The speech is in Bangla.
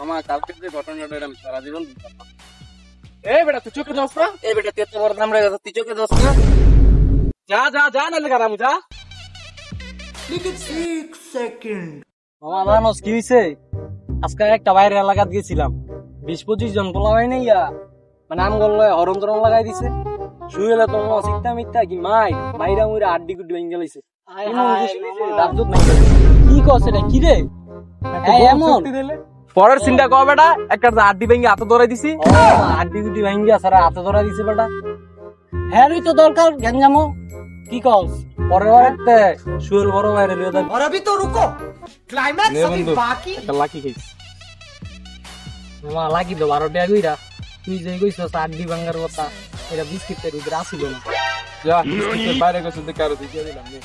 আমার কালকে যে ঘটনাটা আমি সারা জীবন এই বেটা তুই চোখে দোস না এই বেটা তুই এত বড় নাম রেখে তুই চোখে দোস না যা যা যা না লেখা রামু যা মামা জানোস কি হইছে আজকে একটা বাইরে এলাকাত গেছিলাম 20-25 জন পোলা হয় নাই মানে আম গল্লে হরম তরম লাগাই দিছে শুয়েলে তো সিকতা মিথ্যা কি মাইরা মুইরা আড্ডি গুড্ডি ভেঙে গেলাইছে কি কস এটা কি রে এমন পরের সিনটা কও বেটা একটা আড্ডি ভেঙে হাতে ধরাই দিছি আড্ডি গুড্ডি ভেঙে সারা হাতে ধরাই দিছে বেটা হ্যাঁ তো দরকার গেঞ্জামো কি কস পরের বারেতে শুয়েল বড় বাইরে লিয়ে যাবে और अभी तो रुको क्लाइमैक्स अभी बाकी একটা লাকি খাইছি মামা লাকি তো 12 টাকা কইরা তুই যে কইছস আড্ডি ভাঙার কথা এটা বিস্কিটের ভিতরে আসিল না যা বিস্কিটের বাইরে গেছে তো কারো দিয়ে দিলাম নে